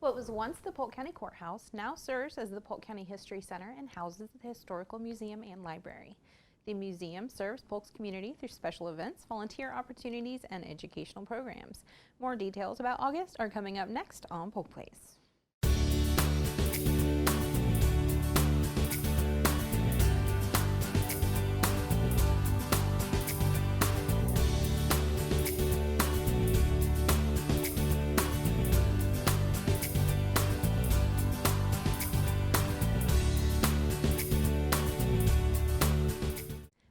What was once the Polk County Courthouse now serves as the Polk County History Center and houses the Historical Museum and Library. The museum serves Polk's community through special events, volunteer opportunities, and educational programs. More details about August are coming up next on Polk Place.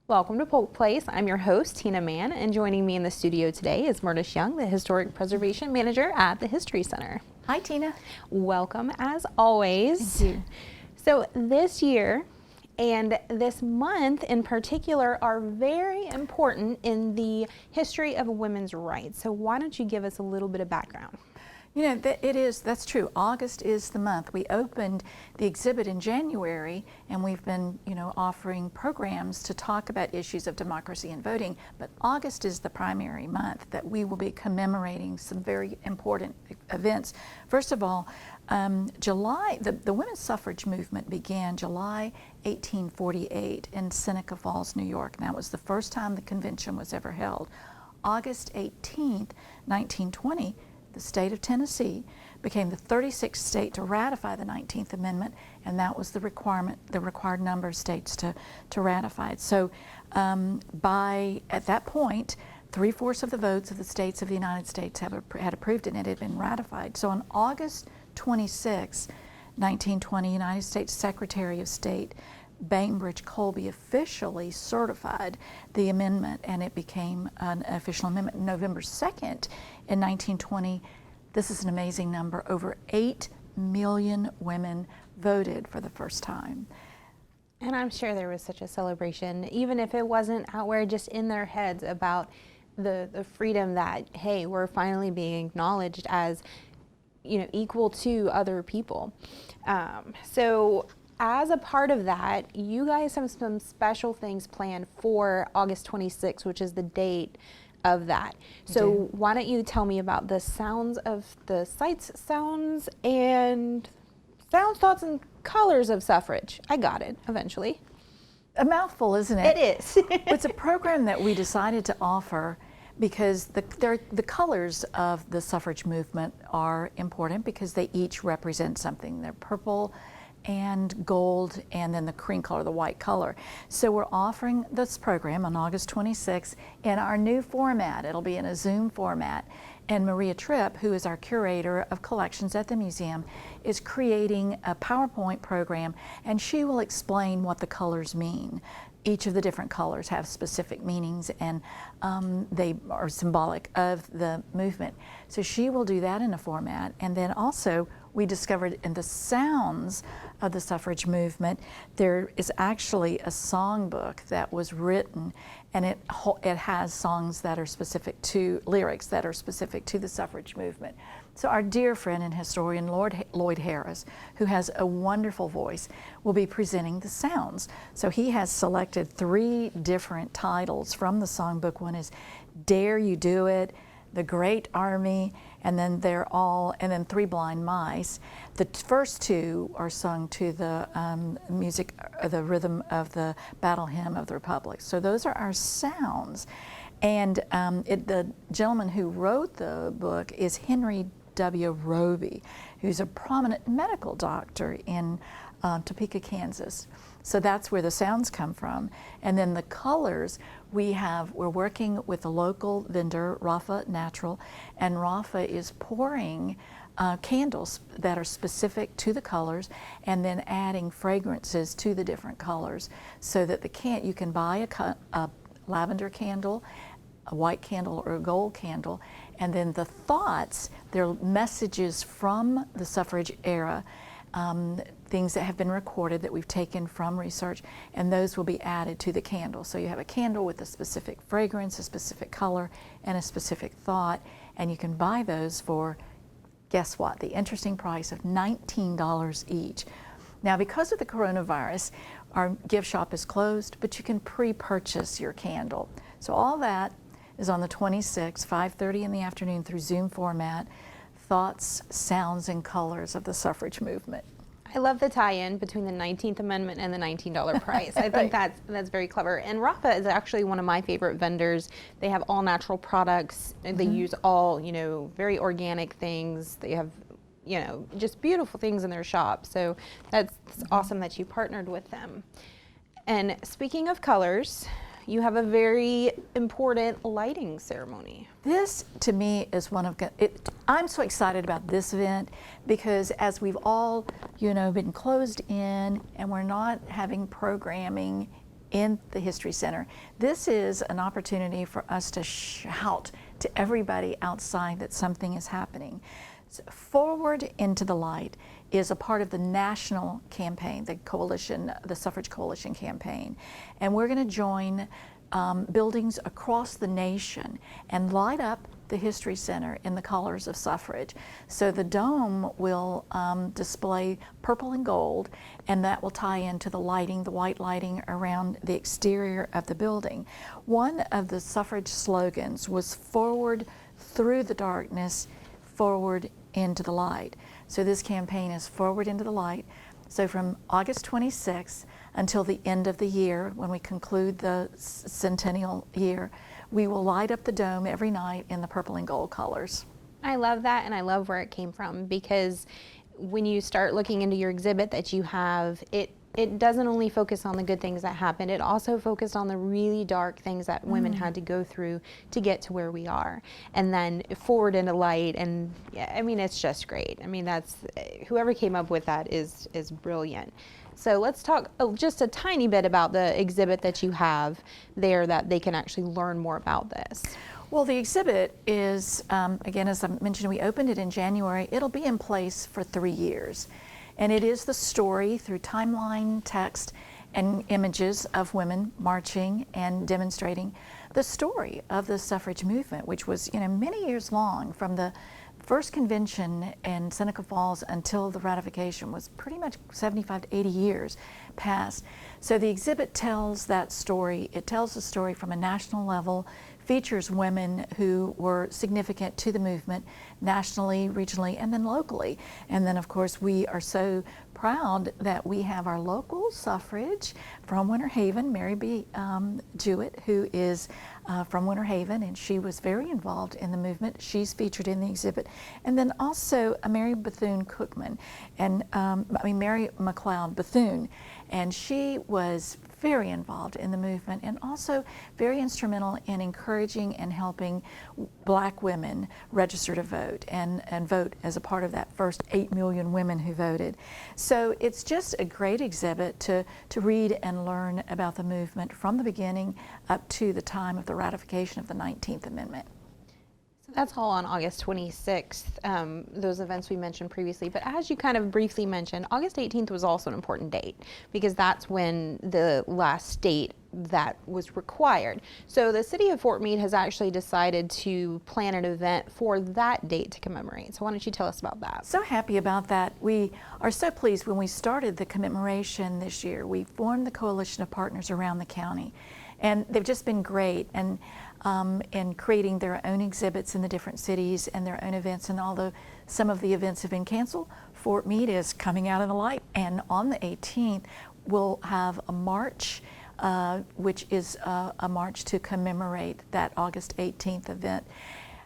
Welcome to Polk Place. I'm your host, Tina Mann, and joining me in the studio today is Murtis Young, the Historic Preservation Manager at the History Center. Hi, Tina. Welcome, as always. Thank you. So this year and this month in particular are very important in the history of women's rights. So why don't you give us a little bit of background? You know, that's true. August is the month. We opened the exhibit in January, and we've been, offering programs to talk about issues of democracy and voting. But August is the primary month that we will be commemorating some very important events. First of all, the women's suffrage movement began July 1848 in Seneca Falls, New York. And that was the first time the convention was ever held. August 18th, 1920, the state of Tennessee became the 36th state to ratify the 19th Amendment, and that was the required number of states to ratify it. So at that point, 3/4 of the votes of the states of the United States had approved it, and it had been ratified. So on August 26, 1920, United States Secretary of State Bainbridge Colby officially certified the amendment, and it became an official amendment. November 2nd, in 1920, this is an amazing number, over 8 million women voted for the first time. And I'm sure there was such a celebration, even if it wasn't out where just in their heads about the freedom that, hey, we're finally being acknowledged as, equal to other people. So as a part of that, you guys have some special things planned for August 26th, which is the date of that. So why don't you tell me about the sounds of the sights, sounds, and sounds, thoughts, and colors of suffrage. I got it eventually. A mouthful, isn't it? It is. It's a program that we decided to offer because the colors of the suffrage movement are important because they each represent something. They're purple and gold, and then the cream color, the white color. So we're offering this program on August 26th in our new format. It'll be in a Zoom format. And Maria Tripp, who is our curator of collections at the museum, is creating a PowerPoint program, and she will explain what the colors mean. Each of the different colors have specific meanings, and they are symbolic of the movement. So she will do that in a format. And then also, we discovered in the sounds of the suffrage movement, there is actually a songbook that was written, and it has songs that are specific to, lyrics that are specific to the suffrage movement. So our dear friend and historian Lloyd Harris, who has a wonderful voice, will be presenting the sounds. So he has selected 3 different titles from the songbook. One is Dare You Do It, The Great Army, and then and then 3 Blind Mice. The first 2 are sung to the music, the rhythm of the Battle Hymn of the Republic. So those are our sounds. And the gentleman who wrote the book is Henry W. Roby, who's a prominent medical doctor in Topeka, Kansas. So that's where the sounds come from. And then the colors, we're working with a local vendor, Rafa Natural, and Rafa is pouring candles that are specific to the colors and then adding fragrances to the different colors so that you can buy a lavender candle, a white candle, or a gold candle, and then the thoughts, they're messages from the suffrage era, things that have been recorded that we've taken from research, and those will be added to the candle. So you have a candle with a specific fragrance, a specific color, and a specific thought, and you can buy those for, guess what, the interesting price of $19 each. Now, because of the coronavirus, our gift shop is closed, but you can pre-purchase your candle. So all that is on the 26th, 5:30 in the afternoon through Zoom format. thoughts, sounds, and colors of the suffrage movement. I love the tie-in between the 19th Amendment and the $19 price. I think that's very clever. And Rafa is actually one of my favorite vendors. They have all natural products. They use all, very organic things. They have, just beautiful things in their shop. So that's awesome that you partnered with them. And speaking of colors, you have a very important lighting ceremony. This, to me, is one of it. I'm so excited about this event because as we've all, been closed in and we're not having programming in the History Center, this is an opportunity for us to shout to everybody outside that something is happening. So Forward into the Light is a part of the national campaign, the coalition, the Suffrage Coalition campaign. And we're going to join buildings across the nation and light up the History Center in the colors of suffrage. So the dome will display purple and gold, and that will tie into the lighting, the white lighting around the exterior of the building. One of the suffrage slogans was "Forward through the darkness, forward into the light." So this campaign is Forward into the Light. So from August 26th until the end of the year, when we conclude the centennial year, we will light up the dome every night in the purple and gold colors. I love that, and I love where it came from, because when you start looking into your exhibit that you have, it doesn't only focus on the good things that happened, it also focused on the really dark things that women had to go through to get to where we are. And then Forward into Light, and it's just great. That's, whoever came up with that is brilliant. So let's talk just a tiny bit about the exhibit that you have there that they can actually learn more about this. Well, the exhibit is, again, as I mentioned, we opened it in January. It'll be in place for 3 years. And it is the story through timeline, text, and images of women marching and demonstrating the story of the suffrage movement, which was, many years long, from the first convention in Seneca Falls until the ratification was pretty much 75 to 80 years past. So the exhibit tells that story. It tells the story from a national level, features women who were significant to the movement nationally, regionally, and then locally. And then, of course, we are so proud that we have our local suffrage from Winter Haven, Mary B. Jewett, who is from Winter Haven, and she was very involved in the movement. She's featured in the exhibit. And then also Mary Bethune-Cookman, and Mary McLeod Bethune, and she was very involved in the movement and also very instrumental in encouraging and helping Black women register to vote and vote as a part of that first 8 million women who voted. So it's just a great exhibit to read and learn about the movement from the beginning up to the time of the ratification of the 19th Amendment. That's all on August 26th, those events we mentioned previously. But as you kind of briefly mentioned, August 18th was also an important date because that's when the last date that was required. So the city of Fort Meade has actually decided to plan an event for that date to commemorate. So why don't you tell us about that? So happy about that. We are so pleased when we started the commemoration this year. We formed the coalition of partners around the county, and they've just been great. And in creating their own exhibits in the different cities and their own events. And although some of the events have been canceled, Fort Meade is coming out in the light. And on the 18th, we'll have a march, which is a march to commemorate that August 18th event.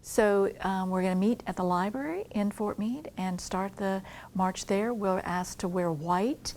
So we're going to meet at the library in Fort Meade and start the march there. We're asked to wear white,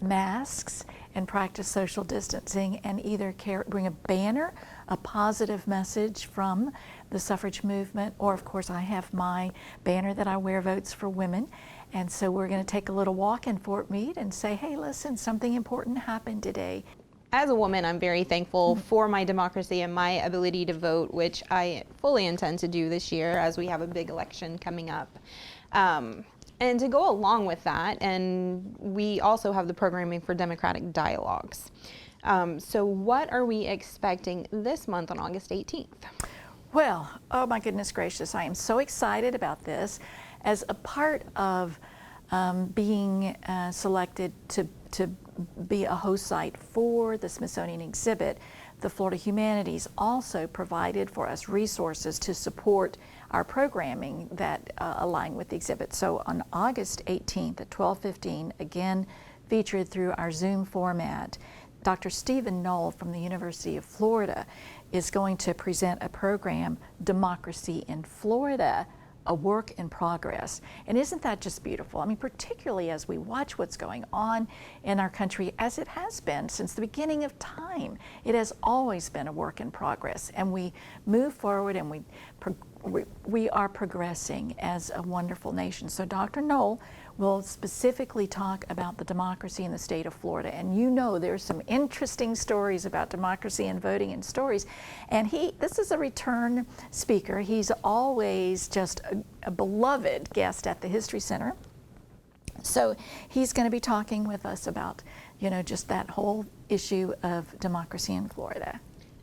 masks, and practice social distancing, and either bring a banner, a positive message from the suffrage movement, or of course I have my banner that I wear, Votes for Women. And so we're going to take a little walk in Fort Meade and say, hey, listen, something important happened today. As a woman, I'm very thankful for my democracy and my ability to vote, which I fully intend to do this year as we have a big election coming up. And to go along with that, and we also have the programming for Democratic Dialogues. So what are we expecting this month on August 18th? Well, oh my goodness gracious, I am so excited about this. As a part of being selected to be a host site for the Smithsonian exhibit, the Florida Humanities also provided for us resources to support our programming that align with the exhibit. So on August 18th at 12:15, again featured through our Zoom format, Dr. Stephen Knoll from the University of Florida is going to present a program, Democracy in Florida, a work in progress. And isn't that just beautiful? I mean, particularly as we watch what's going on in our country, as it has been since the beginning of time. It has always been a work in progress, and we move forward and we are progressing as a wonderful nation. So Dr. Knoll will specifically talk about the democracy in the state of Florida. And you know there's some interesting stories about democracy and voting and stories. And this is a return speaker. He's always just a beloved guest at the History Center. So he's going to be talking with us about, just that whole issue of democracy in Florida.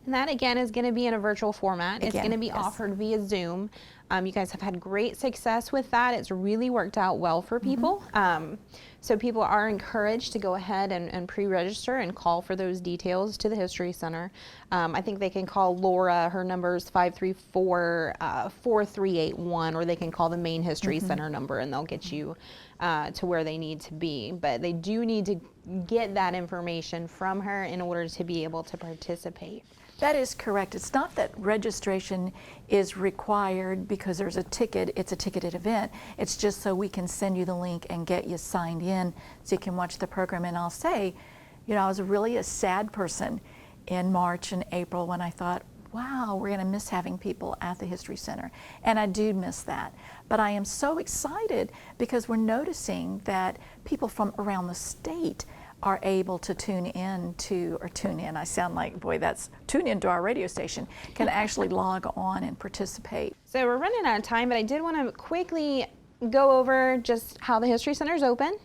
And that, again, is going to be in a virtual format. It's going to be offered via Zoom. You guys have had great success with that. It's really worked out well for people. So people are encouraged to go ahead and pre-register and call for those details to the History Center. I think they can call Laura. Her number is 534-4381, or they can call the main History Center number, and they'll get you to where they need to be. But they do need to get that information from her in order to be able to participate. That is correct. It's not that registration is required because there's a ticket, it's a ticketed event. It's just so we can send you the link and get you signed in so you can watch the program. And I'll say, I was really a sad person in March and April when I thought, wow, we're going to miss having people at the History Center. And I do miss that. But I am so excited because we're noticing that people from around the state are able to tune in, I sound like, tune into our radio station, can actually log on and participate. So we're running out of time, but I did want to quickly go over just how the History Center is open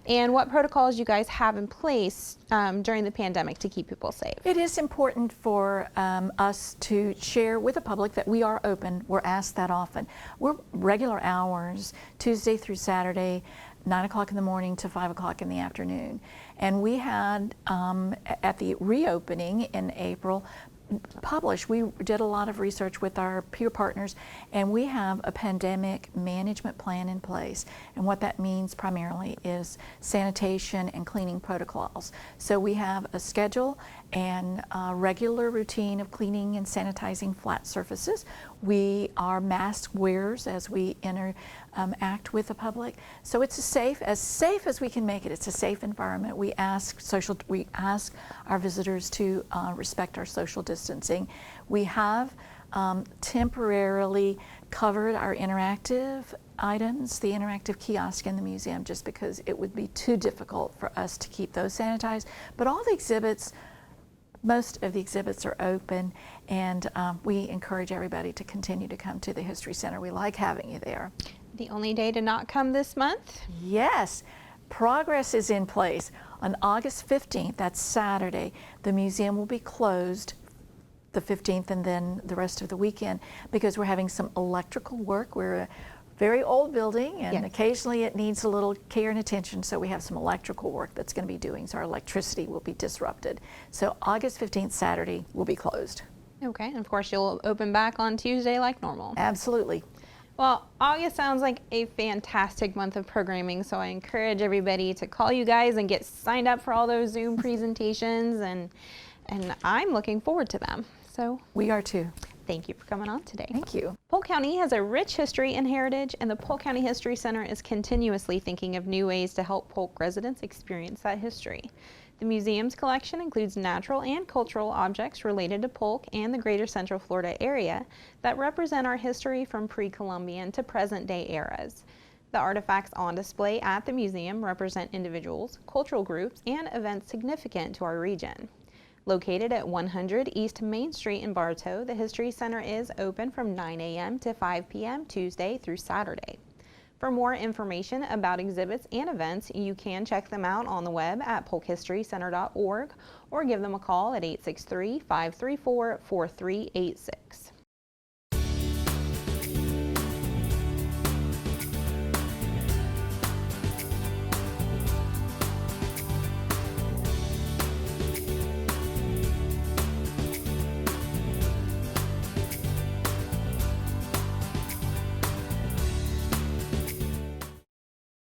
and what protocols you guys have in place during the pandemic to keep people safe. It is important for us to share with the public that we are open. We're asked that often. We're regular hours, Tuesday through Saturday, 9 o'clock in the morning to 5 o'clock in the afternoon. And we had, at the reopening in April, we did a lot of research with our peer partners, and we have a pandemic management plan in place. And what that means primarily is sanitation and cleaning protocols. So we have a schedule and a regular routine of cleaning and sanitizing flat surfaces. We are mask wearers as we interact with the public. So it's as safe as we can make it. It's a safe environment. We ask our visitors to respect our social distancing. We have temporarily covered our interactive items, the interactive kiosk in the museum, just because it would be too difficult for us to keep those sanitized. But most of the exhibits are open, and we encourage everybody to continue to come to the History Center. We like having you there. The only day to not come this month? Yes, progress is in place. On August 15th, that's Saturday, the museum will be closed the 15th and then the rest of the weekend because we're having some electrical work. We're a very old building, and occasionally it needs a little care and attention, so we have some electrical work that's going to be doing, so our electricity will be disrupted. So August 15th, Saturday, will be closed. Okay, and of course you'll open back on Tuesday like normal. Absolutely. Well, August sounds like a fantastic month of programming, so I encourage everybody to call you guys and get signed up for all those Zoom presentations, and I'm looking forward to them. So we are too. Thank you for coming on today. Thank you. Polk County has a rich history and heritage, and the Polk County History Center is continuously thinking of new ways to help Polk residents experience that history. The museum's collection includes natural and cultural objects related to Polk and the greater Central Florida area that represent our history from pre-Columbian to present-day eras. The artifacts on display at the museum represent individuals, cultural groups, and events significant to our region. Located at 100 East Main Street in Bartow, the History Center is open from 9 a.m. to 5 p.m. Tuesday through Saturday. For more information about exhibits and events, you can check them out on the web at polkhistorycenter.org or give them a call at 863-534-4386.